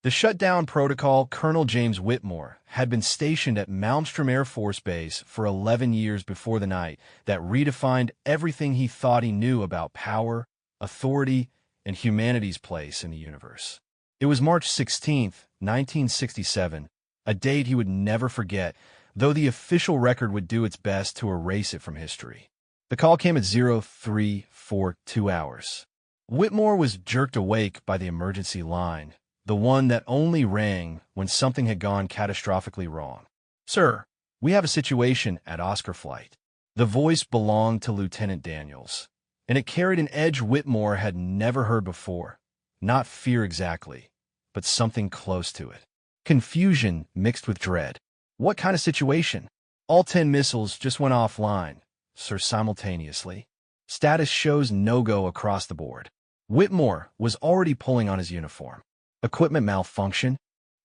The Shutdown Protocol, Colonel James Whitmore, had been stationed at Malmstrom Air Force Base for 11 years before the night that redefined everything he thought he knew about power, authority, and humanity's place in the universe. It was March 16, 1967, a date he would never forget, though the official record would do its best to erase it from history. The call came at 0342 hours. Whitmore was jerked awake by the emergency line, the one that only rang when something had gone catastrophically wrong. "Sir, we have a situation at Oscar Flight." The voice belonged to Lieutenant Daniels, and it carried an edge Whitmore had never heard before. Not fear exactly, but something close to it. Confusion mixed with dread. "What kind of situation?" "All 10 missiles just went offline, sir, simultaneously. Status shows no-go across the board." Whitmore was already pulling on his uniform. "Equipment malfunction?"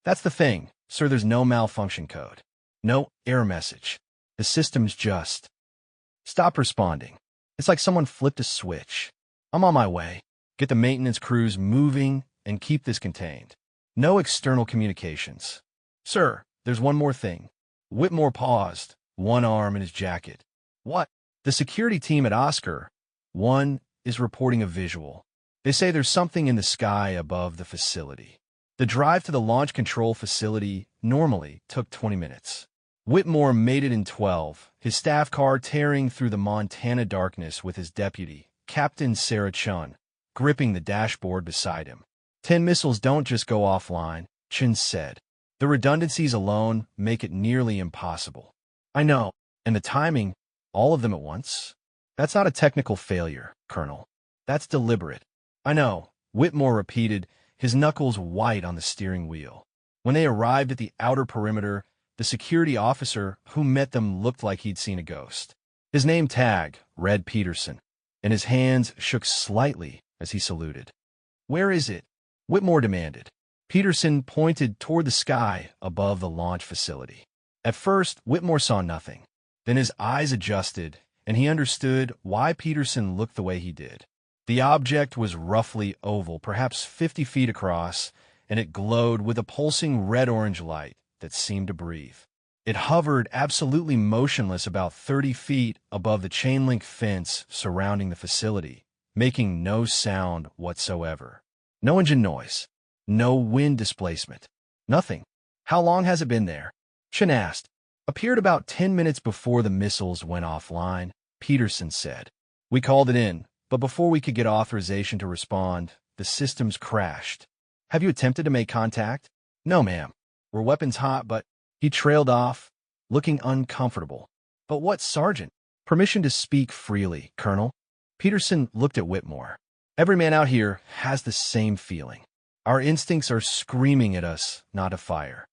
"That's the thing, sir, there's no malfunction code. No error message. The system's just stopped responding. It's like someone flipped a switch. I'm on my way. Get the maintenance crews moving and keep this contained. No external communications." "Sir, there's one more thing." Whitmore paused, one arm in his jacket. "What?" "The security team at Oscar One is reporting a visual. They say there's something in the sky above the facility. The drive to the launch control facility normally took 20 minutes. Whitmore made it in 12, his staff car tearing through the Montana darkness with his deputy, Captain Sarah Chun, gripping the dashboard beside him. 10 missiles don't just go offline, Chun said. The redundancies alone make it nearly impossible. "I know, and the timing, all of them at once? That's not a technical failure, Colonel. That's deliberate." "I know," Whitmore repeated, his knuckles white on the steering wheel. When they arrived at the outer perimeter, the security officer who met them looked like he'd seen a ghost. His name tag read Peterson, and his hands shook slightly as he saluted. "Where is it?" Whitmore demanded. Peterson pointed toward the sky above the launch facility. At first, Whitmore saw nothing. Then his eyes adjusted, and he understood why Peterson looked the way he did. The object was roughly oval, perhaps 50 feet across, and it glowed with a pulsing red-orange light that seemed to breathe. It hovered absolutely motionless about 30 feet above the chain-link fence surrounding the facility, making no sound whatsoever. No engine noise. No wind displacement. Nothing. "How long has it been there?" Chun asked. "Appeared about 10 minutes before the missiles went offline," Peterson said. "We called it in, but before we could get authorization to respond, the systems crashed." "Have you attempted to make contact?" "No, ma'am. We're weapons hot, but—" He trailed off, looking uncomfortable. "But what, Sergeant?" "Permission to speak freely, Colonel." Peterson looked at Whitmore. "Every man out here has the same feeling. Our instincts are screaming at us not to fire.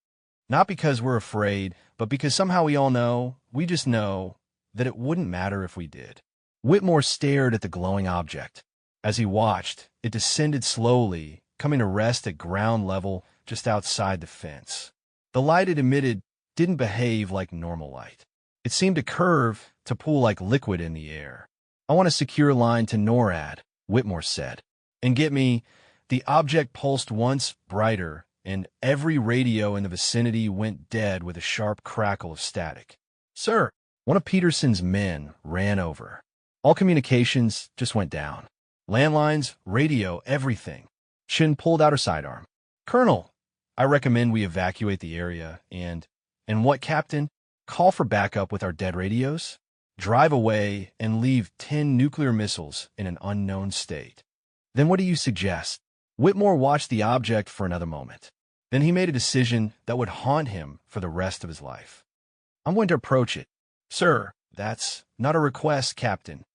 Not because we're afraid, but because somehow we just know, that it wouldn't matter if we did." Whitmore stared at the glowing object. As he watched, it descended slowly, coming to rest at ground level just outside the fence. The light it emitted didn't behave like normal light. It seemed to curve, to pool like liquid in the air. "I want a secure line to NORAD," Whitmore said. "And get me—" The object pulsed once, brighter, and every radio in the vicinity went dead with a sharp crackle of static. "Sir!" One of Peterson's men ran over. All communications just went down. Landlines, radio, everything. Chun pulled out her sidearm. "Colonel, I recommend we evacuate the area and—" "And what, Captain?" "Call for backup with our dead radios. Drive away and leave 10 nuclear missiles in an unknown state." "Then what do you suggest?" Whitmore watched the object for another moment. Then he made a decision that would haunt him for the rest of his life. "I'm going to approach it." "Sir, that's not a request, Captain.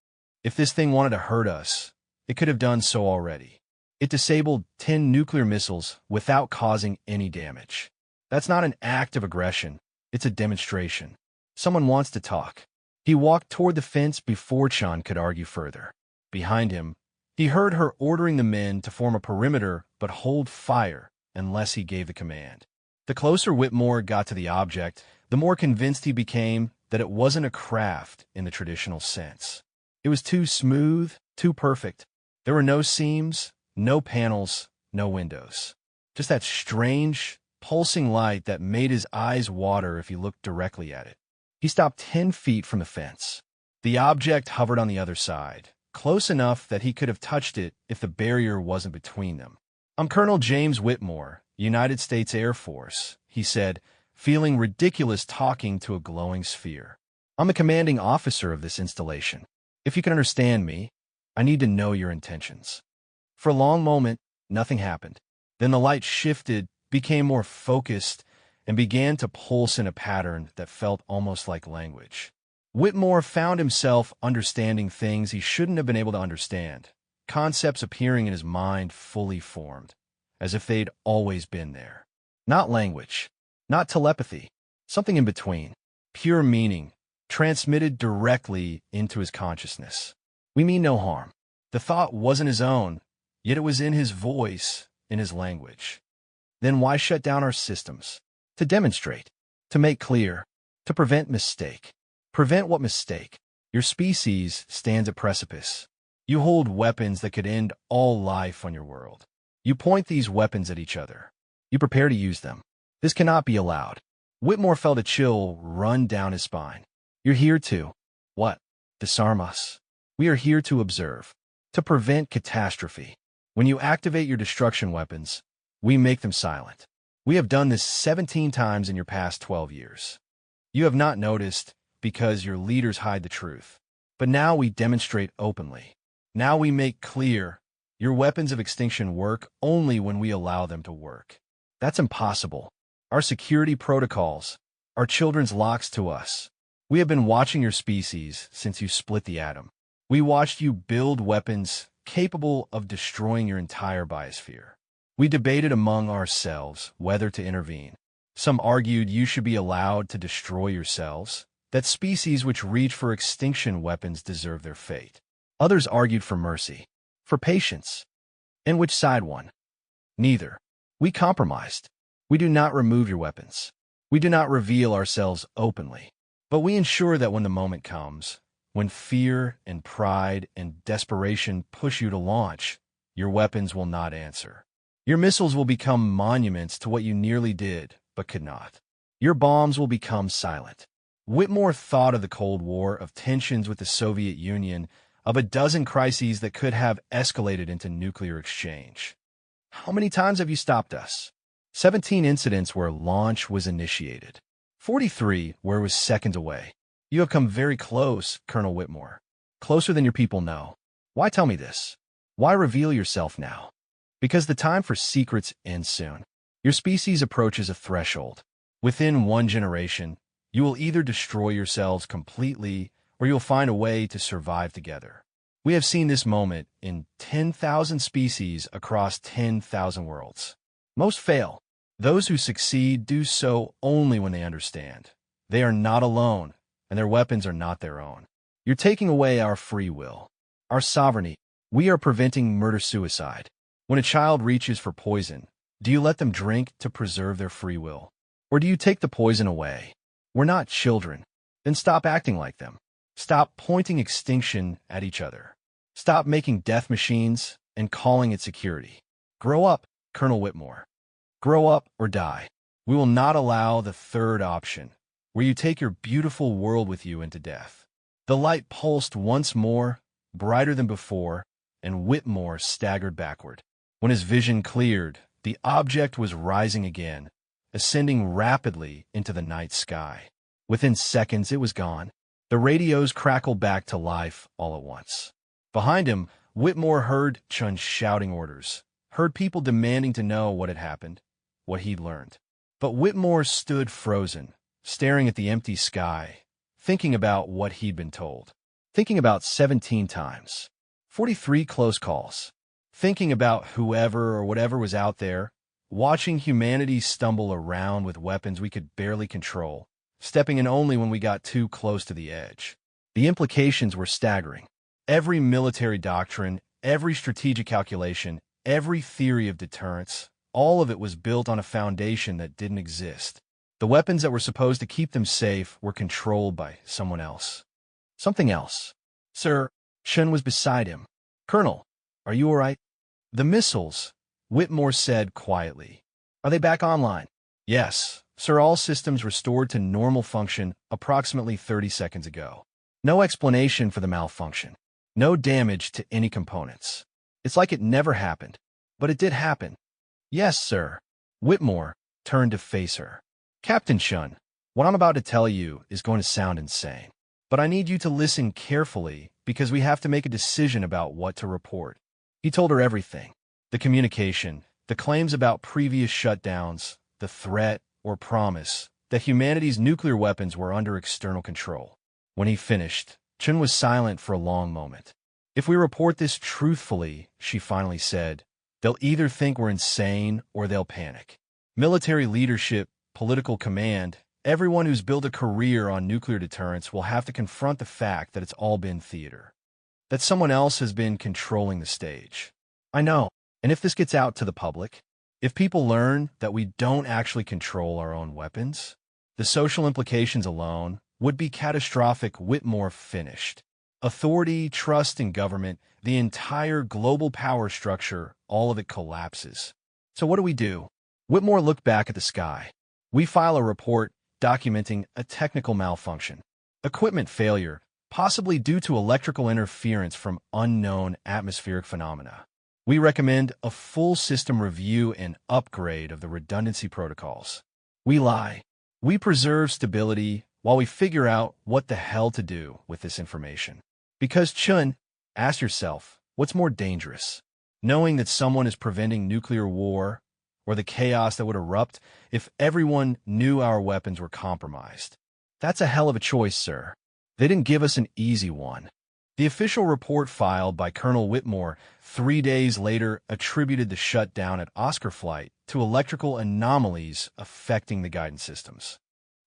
If this thing wanted to hurt us, it could have done so already. It disabled 10 nuclear missiles without causing any damage. That's not an act of aggression. It's a demonstration. Someone wants to talk." He walked toward the fence before Chun could argue further. Behind him, he heard her ordering the men to form a perimeter but hold fire unless he gave the command. The closer Whitmore got to the object, the more convinced he became that it wasn't a craft in the traditional sense. It was too smooth, too perfect. There were no seams, no panels, no windows. Just that strange, pulsing light that made his eyes water if he looked directly at it. He stopped 10 feet from the fence. The object hovered on the other side, close enough that he could have touched it if the barrier wasn't between them. "I'm Colonel James Whitmore, United States Air Force," he said, feeling ridiculous talking to a glowing sphere. "I'm the commanding officer of this installation. If you can understand me, I need to know your intentions." For a long moment, nothing happened. Then the light shifted, became more focused, and began to pulse in a pattern that felt almost like language. Whitmore found himself understanding things he shouldn't have been able to understand, concepts appearing in his mind fully formed, as if they'd always been there. Not language, not telepathy, something in between, pure meaning, transmitted directly into his consciousness. "We mean no harm." The thought wasn't his own, yet it was in his voice, in his language. Then why shut down our systems? To demonstrate, to make clear, to prevent mistake. Prevent what mistake? Your species stands at precipice. You hold weapons that could end all life on your world. You point these weapons at each other. You prepare to use them. This cannot be allowed. Whitmore felt a chill run down his spine. You're here to, what? Disarm us. We are here to observe, to prevent catastrophe. When you activate your destruction weapons, we make them silent. We have done this 17 times in your past 12 years. You have not noticed because your leaders hide the truth. But now we demonstrate openly. Now we make clear your weapons of extinction work only when we allow them to work. That's impossible. Our security protocols, our children's locks to us. We have been watching your species since you split the atom. We watched you build weapons capable of destroying your entire biosphere. We debated among ourselves whether to intervene. Some argued you should be allowed to destroy yourselves, that species which reach for extinction weapons deserve their fate. Others argued for mercy, for patience. And which side won? Neither. We compromised. We do not remove your weapons. We do not reveal ourselves openly. But we ensure that when the moment comes, when fear and pride and desperation push you to launch, your weapons will not answer. Your missiles will become monuments to what you nearly did, but could not. Your bombs will become silent. Whitmore thought of the Cold War, of tensions with the Soviet Union, of a dozen crises that could have escalated into nuclear exchange. How many times have you stopped us? 17 incidents where launch was initiated. 43 where it was seconds away. You have come very close, Colonel Whitmore. Closer than your people know. Why tell me this? Why reveal yourself now? Because the time for secrets ends soon. Your species approaches a threshold. Within one generation, you will either destroy yourselves completely or you'll find a way to survive together. We have seen this moment in 10,000 species across 10,000 worlds. Most fail. Those who succeed do so only when they understand. They are not alone, and their weapons are not their own. You're taking away our free will, our sovereignty. We are preventing murder-suicide. When a child reaches for poison, do you let them drink to preserve their free will? Or do you take the poison away? We're not children. Then stop acting like them. Stop pointing extinction at each other. Stop making death machines and calling it security. Grow up, Colonel Whitmore. Grow up or die. We will not allow the third option, where you take your beautiful world with you into death. The light pulsed once more, brighter than before, and Whitmore staggered backward. When his vision cleared, the object was rising again, ascending rapidly into the night sky. Within seconds, it was gone. The radios crackled back to life all at once. Behind him, Whitmore heard Chun shouting orders, heard people demanding to know what had happened, what he'd learned. But Whitmore stood frozen, staring at the empty sky, thinking about what he'd been told. Thinking about 17 times. 43 close calls. Thinking about whoever or whatever was out there, watching humanity stumble around with weapons we could barely control, stepping in only when we got too close to the edge. The implications were staggering. Every military doctrine, every strategic calculation, every theory of deterrence, all of it was built on a foundation that didn't exist. The weapons that were supposed to keep them safe were controlled by someone else. Something else. Sir, Shun was beside him. Colonel, are you all right? The missiles, Whitmore said quietly, Are they back online? Yes, sir. All systems restored to normal function approximately 30 seconds ago. No explanation for the malfunction. No damage to any components. It's like it never happened. But it did happen. Yes, sir. Whitmore turned to face her. Captain Shun, what I'm about to tell you is going to sound insane. But I need you to listen carefully because we have to make a decision about what to report. He told her everything. The communication, the claims about previous shutdowns, the threat or promise that humanity's nuclear weapons were under external control. When he finished, Chun was silent for a long moment. If we report this truthfully, she finally said, they'll either think we're insane or they'll panic. Military leadership, political command, everyone who's built a career on nuclear deterrence will have to confront the fact that it's all been theater. That someone else has been controlling the stage. I know. And if this gets out to the public, if people learn that we don't actually control our own weapons, the social implications alone would be catastrophic. Whitmore finished. Authority, trust in government, the entire global power structure, all of it collapses. So what do? Whitmore looked back at the sky. We file a report documenting a technical malfunction. Equipment failure, possibly due to electrical interference from unknown atmospheric phenomena. We recommend a full system review and upgrade of the redundancy protocols. We lie. We preserve stability while we figure out what the hell to do with this information. Because Chun, ask yourself, what's more dangerous? Knowing that someone is preventing nuclear war, or the chaos that would erupt if everyone knew our weapons were compromised? That's a hell of a choice, sir. They didn't give us an easy one. The official report filed by Colonel Whitmore 3 days later attributed the shutdown at Oscar Flight to electrical anomalies affecting the guidance systems.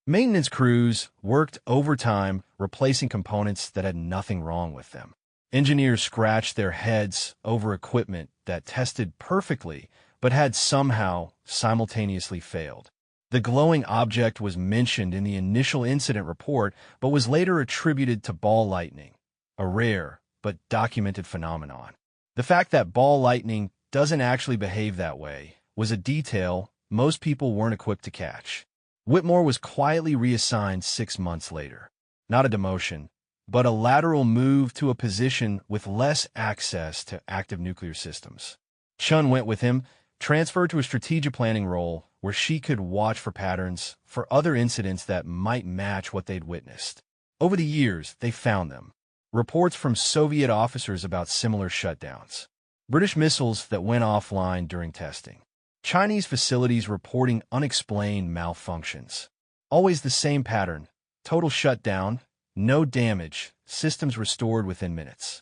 Maintenance crews worked overtime replacing components that had nothing wrong with them. Engineers scratched their heads over equipment that tested perfectly but had somehow simultaneously failed. The glowing object was mentioned in the initial incident report but was later attributed to ball lightning, a rare but documented phenomenon. The fact that ball lightning doesn't actually behave that way was a detail most people weren't equipped to catch. Whitmore was quietly reassigned 6 months later. Not a demotion, but a lateral move to a position with less access to active nuclear systems. Chun went with him, transferred to a strategic planning role where she could watch for patterns for other incidents that might match what they'd witnessed. Over the years, they found them. Reports from Soviet officers about similar shutdowns. British missiles that went offline during testing. Chinese facilities reporting unexplained malfunctions. Always the same pattern. Total shutdown, no damage, systems restored within minutes.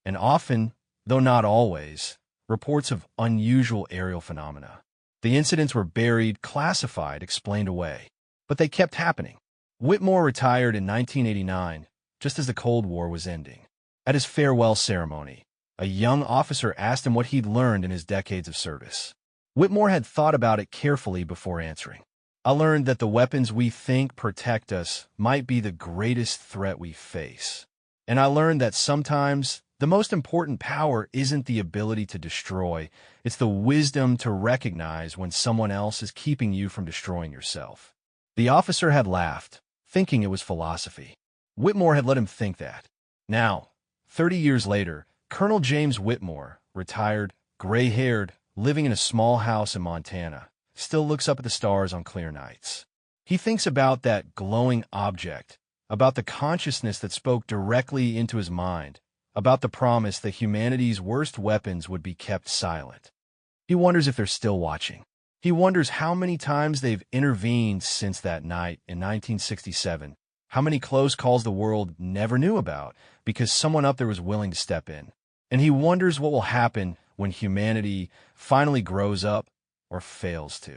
And often, though not always, reports of unusual aerial phenomena. The incidents were buried, classified, explained away. But they kept happening. Whitmore retired in 1989, just as the Cold War was ending. At his farewell ceremony, a young officer asked him what he'd learned in his decades of service. Whitmore had thought about it carefully before answering. I learned that the weapons we think protect us might be the greatest threat we face. And I learned that sometimes the most important power isn't the ability to destroy, it's the wisdom to recognize when someone else is keeping you from destroying yourself. The officer had laughed, thinking it was philosophy. Whitmore had let him think that. Now, 30 years later, Colonel James Whitmore, retired, gray-haired, living in a small house in Montana, still looks up at the stars on clear nights. He thinks about that glowing object, about the consciousness that spoke directly into his mind, about the promise that humanity's worst weapons would be kept silent. He wonders if they're still watching. He wonders how many times they've intervened since that night in 1967, how many close calls the world never knew about because someone up there was willing to step in. And he wonders what will happen when humanity finally grows up or fails to.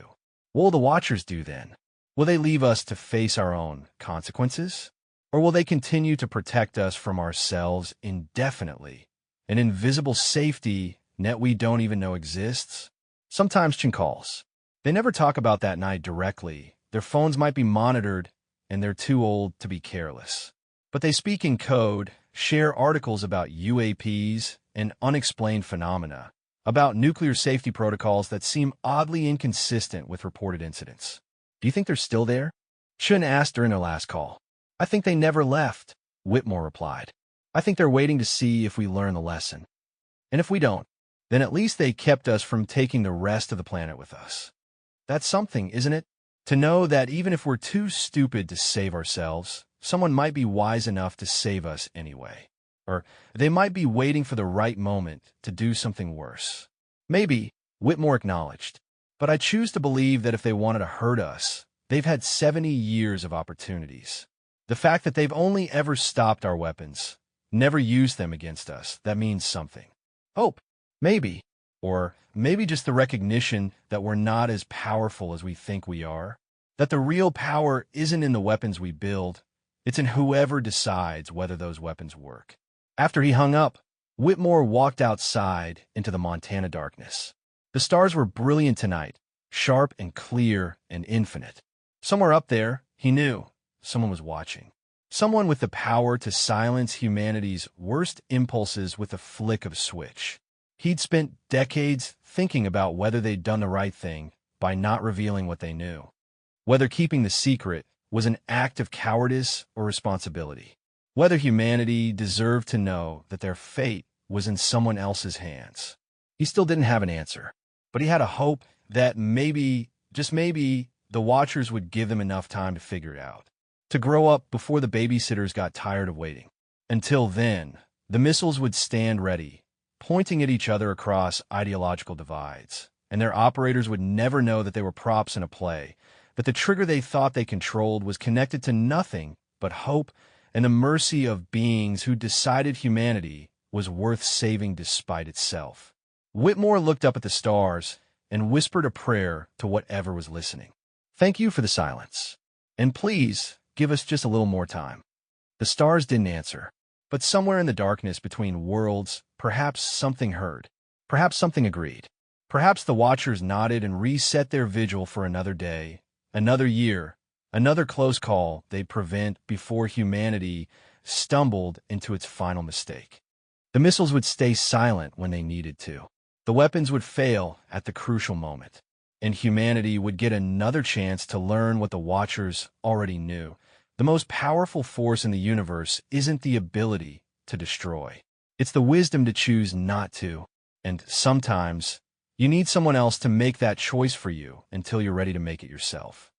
What will the Watchers do then? Will they leave us to face our own consequences? Or will they continue to protect us from ourselves indefinitely? An invisible safety net we don't even know exists? Sometimes Chin calls. They never talk about that night directly. Their phones might be monitored, and they're too old to be careless. But they speak in code, share articles about UAPs and unexplained phenomena, about nuclear safety protocols that seem oddly inconsistent with reported incidents. Do you think they're still there? Shun asked during their last call. I think they never left, Whitmore replied. I think they're waiting to see if we learn the lesson. And if we don't, then at least they kept us from taking the rest of the planet with us. That's something, isn't it? To know that even if we're too stupid to save ourselves, someone might be wise enough to save us anyway. Or they might be waiting for the right moment to do something worse. Maybe, Whitmore acknowledged. But I choose to believe that if they wanted to hurt us, they've had 70 years of opportunities. The fact that they've only ever stopped our weapons, never used them against us, that means something. Hope, maybe. Or maybe just the recognition that we're not as powerful as we think we are. That the real power isn't in the weapons we build, it's in whoever decides whether those weapons work. After he hung up, Whitmore walked outside into the Montana darkness. The stars were brilliant tonight, sharp and clear and infinite. Somewhere up there, he knew, someone was watching. Someone with the power to silence humanity's worst impulses with a flick of a switch. He'd spent decades thinking about whether they'd done the right thing by not revealing what they knew. Whether keeping the secret was an act of cowardice or responsibility. Whether humanity deserved to know that their fate was in someone else's hands. He still didn't have an answer, but he had a hope that maybe, just maybe, the Watchers would give them enough time to figure it out. To grow up before the babysitters got tired of waiting. Until then, the missiles would stand ready, pointing at each other across ideological divides, and their operators would never know that they were props in a play, that the trigger they thought they controlled was connected to nothing but hope and the mercy of beings who decided humanity was worth saving despite itself. Whitmore looked up at the stars and whispered a prayer to whatever was listening. Thank you for the silence. And please, give us just a little more time. The stars didn't answer, but somewhere in the darkness between worlds, perhaps something heard. Perhaps something agreed. Perhaps the Watchers nodded and reset their vigil for another day, another year, another close call they'd prevent before humanity stumbled into its final mistake. The missiles would stay silent when they needed to. The weapons would fail at the crucial moment, and humanity would get another chance to learn what the Watchers already knew. The most powerful force in the universe isn't the ability to destroy. It's the wisdom to choose not to. And sometimes, you need someone else to make that choice for you until you're ready to make it yourself.